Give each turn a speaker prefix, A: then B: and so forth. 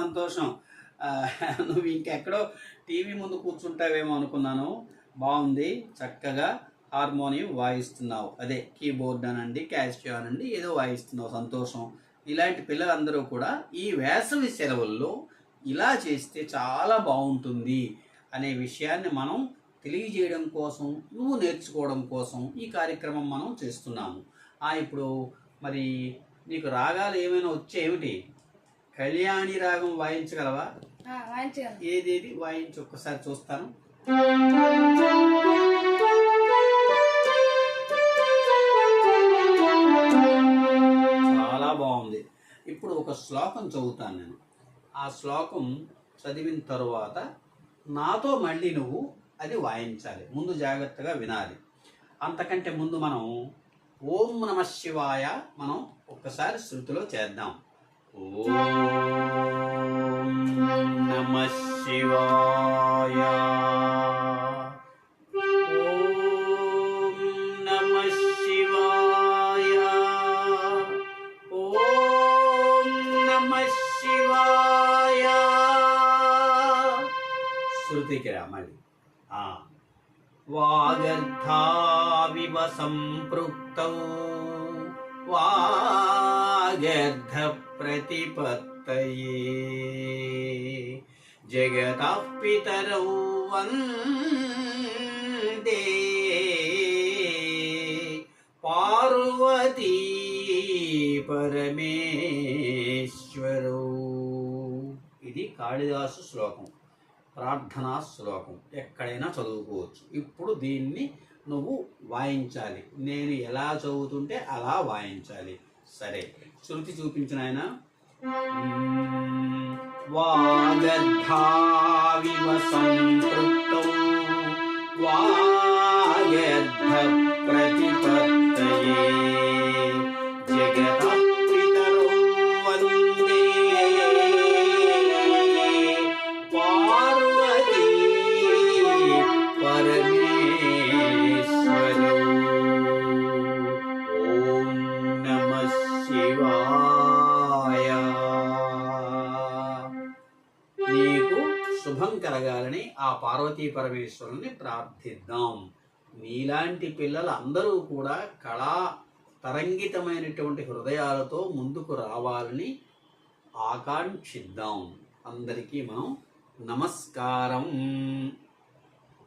A: సంతోషం. నువ్వు ఇంకెక్కడో టీవీ ముందు కూర్చుంటావేమో అనుకున్నాను. బాగుంది, చక్కగా హార్మోనియం వాయిస్తున్నావు, అదే కీబోర్డ్ అనండి, క్యాషియో అనండి, ఏదో వాయిస్తున్నావు, సంతోషం. ఇలాంటి పిల్లలందరూ కూడా ఈ వేసవి సెలవుల్లో ఇలా చేస్తే చాలా బాగుంటుంది అనే విషయాన్ని మనం తెలియజేయడం కోసం, నువ్వు నేర్చుకోవడం కోసం ఈ కార్యక్రమం మనం చేస్తున్నాము. ఇప్పుడు మరి నీకు రాగాలు ఏమైనా వచ్చేమిటి? కళ్యాణి రాగం వాయించగలవా? ఏదేది వాయించి ఒక్కసారి చూస్తాను. చాలా బాగుంది. ఇప్పుడు ఒక శ్లోకం చదువుతాను నేను. ఆ శ్లోకం చదివిన తరువాత నాతో మళ్ళీ నువ్వు అది వాయించాలి. ముందు జాగ్రత్తగా వినాలి. అంతకంటే ముందు మనం ఓం నమః శివాయ మనం ఒక్కసారి శృతిలో చేద్దాం. ఓం నమః శివాయ, ఓం నమః శివాయ, ఓం నమః శివాయ. శృతికి రా మళ్ళీ. వాగర్ధావివ సంపృక్తౌ వాగర్ధ ప్రతిపత్తయే జగతః పితరౌ వందే పార్వతీ పరమేశ్వరౌ. ఇది కాళిదాసు శ్లోకం, ప్రార్థనా శ్లోకం. ఎక్కడైనా చదువుకోవచ్చు. ఇప్పుడు దీన్ని నువ్వు వాయించాలి. నేను ఎలా చదువుతుంటే అలా వాయించాలి. సరే, శృతి చూపించిన ఆయన. వాగర్ధావివ సంపృక్తౌ వాగర్ధ ప్రతిపత్తయే జగతః పితరౌ వందే పార్వతీ పరమేశ్వరౌ. ఓం నమః శివాయ. నీకు శుభం కలగాలని ఆ పార్వతీ పరమేశ్వరుని ప్రార్థిద్దాం. నీలాంటి పిల్లలు అందరూ కూడా కళా తరంగితమైనటువంటి హృదయాలతో ముందుకు రావాలని ఆకాంక్షిద్దాం. అందరికీ మనం నమస్కారం.